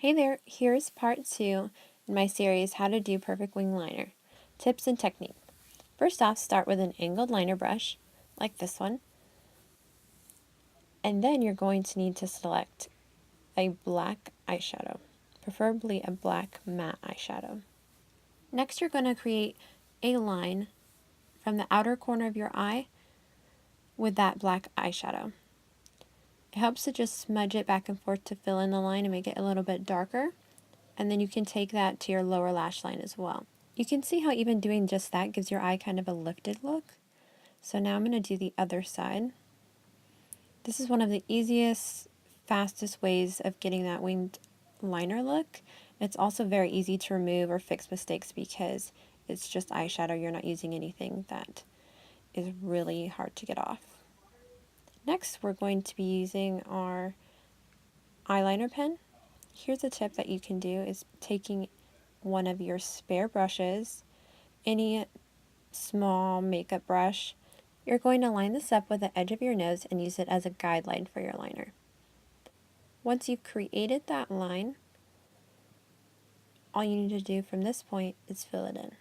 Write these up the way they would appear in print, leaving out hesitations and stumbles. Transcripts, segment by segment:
Hey there, here's part 2 in my series How to Do Perfect Wing Liner. Tips and technique. First off, start with an angled liner brush, like this one. And then you're going to need to select a black eyeshadow, preferably a black matte eyeshadow. Next, you're going to create a line from the outer corner of your eye with that black eyeshadow. It helps to just smudge it back and forth to fill in the line and make it a little bit darker. And then you can take that to your lower lash line as well. You can see how even doing just that gives your eye kind of a lifted look. So now I'm going to do the other side. This is one of the easiest, fastest ways of getting that winged liner look. It's also very easy to remove or fix mistakes because it's just eyeshadow. You're not using anything that is really hard to get off. Next, we're going to be using our eyeliner pen. Here's a tip that you can do is taking one of your spare brushes, any small makeup brush, you're going to line this up with the edge of your nose and use it as a guideline for your liner. Once you've created that line, all you need to do from this point is fill it in.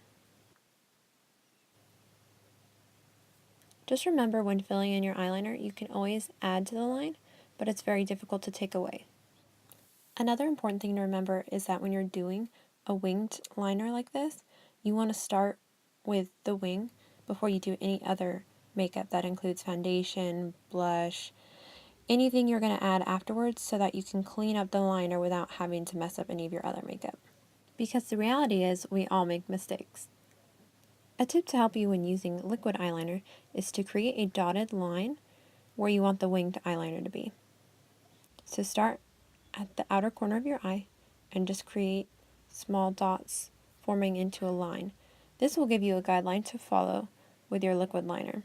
Just remember when filling in your eyeliner, you can always add to the line, but it's very difficult to take away. Another important thing to remember is that when you're doing a winged liner like this, you want to start with the wing before you do any other makeup. That includes foundation, blush, anything you're going to add afterwards so that you can clean up the liner without having to mess up any of your other makeup. Because the reality is we all make mistakes. A tip to help you when using liquid eyeliner is to create a dotted line where you want the winged eyeliner to be. So start at the outer corner of your eye and just create small dots forming into a line. This will give you a guideline to follow with your liquid liner.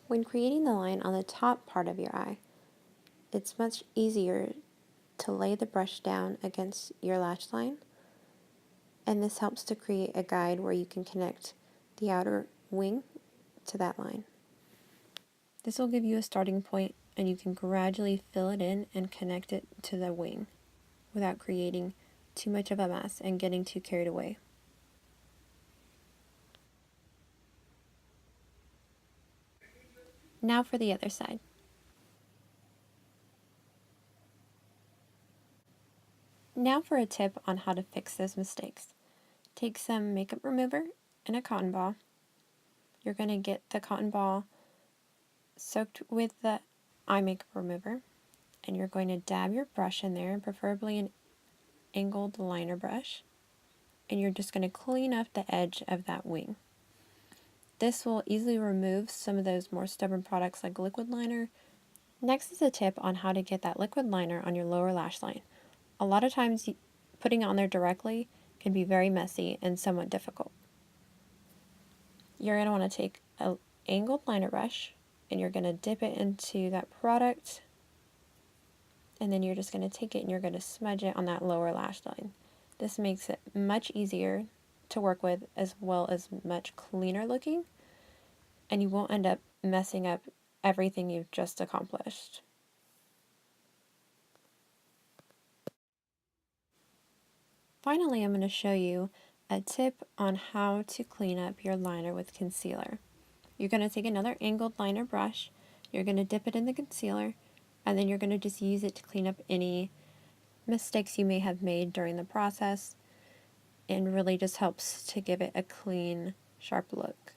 When creating the line on the top part of your eye, it's much easier to lay the brush down against your lash line, and this helps to create a guide where you can connect the outer wing to that line. This will give you a starting point and you can gradually fill it in and connect it to the wing without creating too much of a mess and getting too carried away. Now for the other side. Now for a tip on how to fix those mistakes. Take some makeup remover and a cotton ball. You're going to get the cotton ball soaked with the eye makeup remover, and you're going to dab your brush in there, preferably an angled liner brush, and you're just going to clean up the edge of that wing. This will easily remove some of those more stubborn products like liquid liner. Next is a tip on how to get that liquid liner on your lower lash line. A lot of times putting it on there directly can be very messy and somewhat difficult. You're going to want to take an angled liner brush and you're going to dip it into that product, and then you're just going to take it and you're going to smudge it on that lower lash line. This makes it much easier to work with as well as much cleaner looking, and you won't end up messing up everything you've just accomplished. Finally, I'm going to show you a tip on how to clean up your liner with concealer. You're going to take another angled liner brush, you're going to dip it in the concealer, and then you're going to just use it to clean up any mistakes you may have made during the process, and really just helps to give it a clean, sharp look.